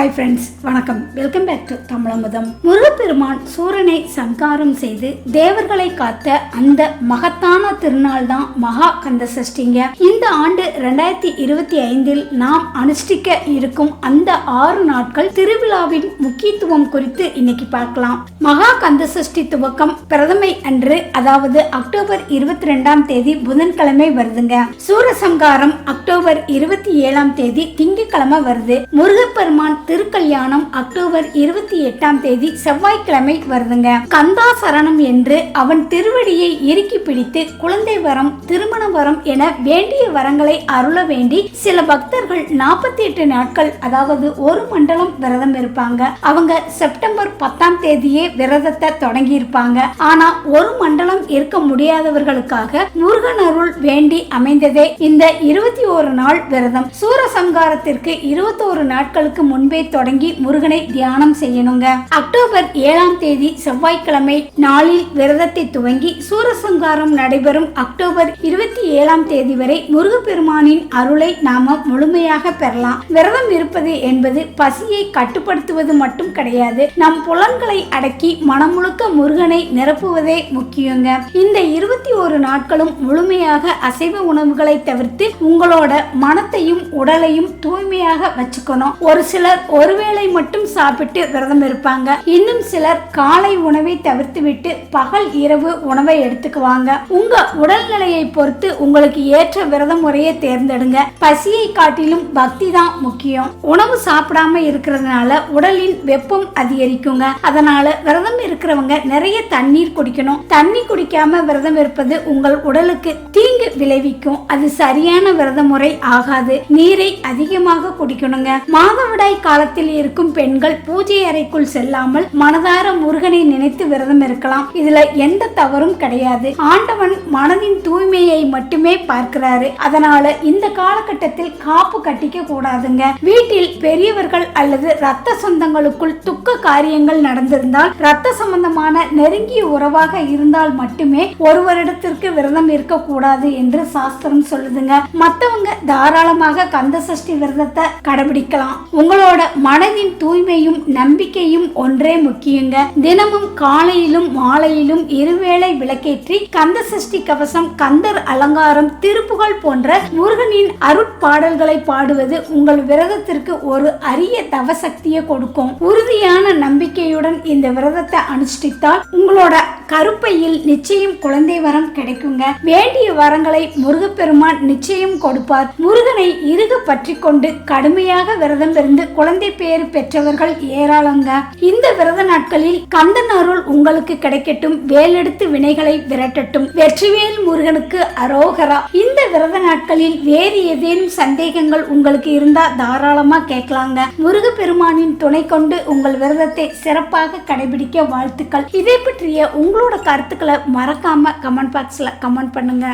Hi friends, வணக்கம். Welcome back to Tamizhamudham. முருகப்பெருமான் சூரனை சம்காரம் செய்து தேவர்களை காத்த அந்த மகத்தான திருநாள் தான் மகா கந்த சஷ்டிங்க. இந்த ஆண்டு 2025 நாம் அனுஷ்டிக்க இருக்கும் அந்த 6 நாட்கள் திருவிழாவின் முக்கியத்துவம் குறித்து இன்னைக்கு பார்க்கலாம். மகா கந்த சஷ்டி துவக்கம் பிரதமை அன்று, அதாவது அக்டோபர் 22ஆம் தேதி புதன்கிழமை வருதுங்க. சூரசம்காரம் அக்டோபர் 27ஆம் தேதி திங்கட்கிழமை வருது. முருகப்பெருமான் திருக்கல்யாணம் அக்டோபர் 28ஆம் தேதி செவ்வாய்க்கிழமை வருதுங்க. கந்தா சரணம் என்று அவன் திருவடியை இறுக்கி பிடித்து குழந்தை வரம், திருமண வரம் என வேண்டிய வரங்களை அருள வேண்டி சில பக்தர்கள் 48 நாட்கள், அதாவது ஒரு மண்டலம் விரதம் இருப்பாங்க. அவங்க செப்டம்பர் 10ஆம் தேதியே விரதத்தை தொடங்கி இருப்பாங்க. ஆனா ஒரு மண்டலம் இருக்க முடியாதவர்களுக்காக முருகன் அருள் வேண்டி அமைந்ததே இந்த 21 நாள் விரதம். சூரசம்காரத்திற்கு 21 நாட்களுக்கு முன்பே தொடங்கி முருகனை தியானம் செய்யணுங்க. அக்டோபர் 7ஆம் தேதி செவ்வாய்க்கிழமை நாளில் விரதத்தை துவங்கி சூரசம்காரம் நடைபெறும் அக்டோபர் 27ஆம் தேதி வரை முருகப்பெருமானின் அருளை நாம முழுமையாக பெறலாம். விரதம் இருப்பது என்பது பசியை கட்டுப்படுத்துவது மட்டும் கிடையாது, நம் புலன்களை அடக்கி மனமுழுக்க முருகனை நிரப்புவதே முக்கியங்க. இந்த 21 நாட்களும் முழுமையாக அசைவ உணவுகளை தவிர்த்து உங்களோட மனத்தையும் உடலையும் தூய்மையாக வச்சுக்கணும். ஒரு சிலர் ஒருவேளை மட்டும் சாப்பிட்டு விரதம் இருப்பாங்க. இன்னும் சிலர் காலை உணவை தவிர்த்து விட்டு பகல் இரவு உணவை எடுத்துக்குவாங்க. உங்க உடல்நிலையை பொறுத்து உங்களுக்கு ஏற்ற விரத முறையை தேர்ந்தெடுங்க. பசியை காட்டிலும் பக்தி தான் முக்கியம். உணவு சாப்பிடாம இருக்கிறதுனால உடலின் வெப்பம் அதிகரிக்குங்க. அதனால விரதம் இருக்கிறவங்க நிறைய தண்ணீர் குடிக்கணும். தண்ணி குடிக்காம விரதம் இருப்பது உங்கள் உடலுக்கு தீங்கு விளைவிக்கும். அது சரியான விரத முறை ஆகாது. நீரை அதிகமாக குடிக்கணுங்க. மாதவிடாய் காலத்தில் இருக்கும் பெண்கள் பூஜை அறைக்குள் செல்லாமல் மனதார முருகனை நினைத்து விரதம் இருக்கலாம். இதுல எந்த தவறும் கிடையாது. ஆண்டவன் மனதின் தூய்மையை மட்டுமே பார்க்கிறாரு. அதனால இந்த காலகட்டத்தில் காப்பு கட்டிக்க கூடாதுங்க. வீட்டில் பெரியவர்கள் அல்லது ரத்த சொந்தங்களுக்குள் துக்க காரியங்கள் நடந்திருந்தால், ரத்த சம்பந்தமான நெருங்கிய உறவாக இருந்தால் மட்டுமே ஒரு வருடத்திற்கு விரதம் இருக்க கூடாது என்று சாஸ்திரம் சொல்லுதுங்க. மத்தவங்க தாராளமாக கந்த சஷ்டி விரதத்தை கடைபிடிக்கலாம். உங்களோட மனதின் தூய்மையும் நம்பிக்கையும் ஒன்றே முக்கியங்க. தினமும் காலையிலும் மாலையிலும் இருவேளை விளக்கேற்றி கந்த சஷ்டி கவசம், கந்தர் அலங்காரம், திருப்புகழ் போன்ற முருகனின் அருட்பாடல்களை பாடுவது உங்கள் விரதத்திற்கு ஒரு அரிய தவசக்தியை கொடுக்கும். உறுதியான நம்பிக்கையுடன் இந்த விரதத்தை அனுஷ்டித்தால் உங்களோட கருப்பையில் நிச்சயம் குழந்தை வரம் கிடைக்குங்க. வேண்டிய வரங்களை முருகப்பெருமான் நிச்சயம் கொடுப்பார். முருகனை இறுக பற்றி கொண்டு கடுமையாக விரதம் இருந்து குழந்தை பேறு பெற்றவர்கள் ஏராளங்க. இந்த விரத நாட்களில் கந்தன் அருள் உங்களுக்கு கிடைக்கட்டும். வேலெடுத்து வினைகளை விரட்டட்டும். வெற்றிவேல் முருகனுக்கு அரோகரா. இந்த விரத நாட்களில் வேறு ஏதேனும் சந்தேகங்கள் உங்களுக்கு இருந்தா தாராளமா கேட்கலாங்க. முருகப்பெருமானின் துணை கொண்டு உங்கள் விரதத்தை சிறப்பாக கடைபிடிக்க வாழ்த்துக்கள். இதை பற்றிய உங்களோட கருத்துக்களை மறக்காம கமெண்ட் பாக்ஸ்ல கமெண்ட் பண்ணுங்க.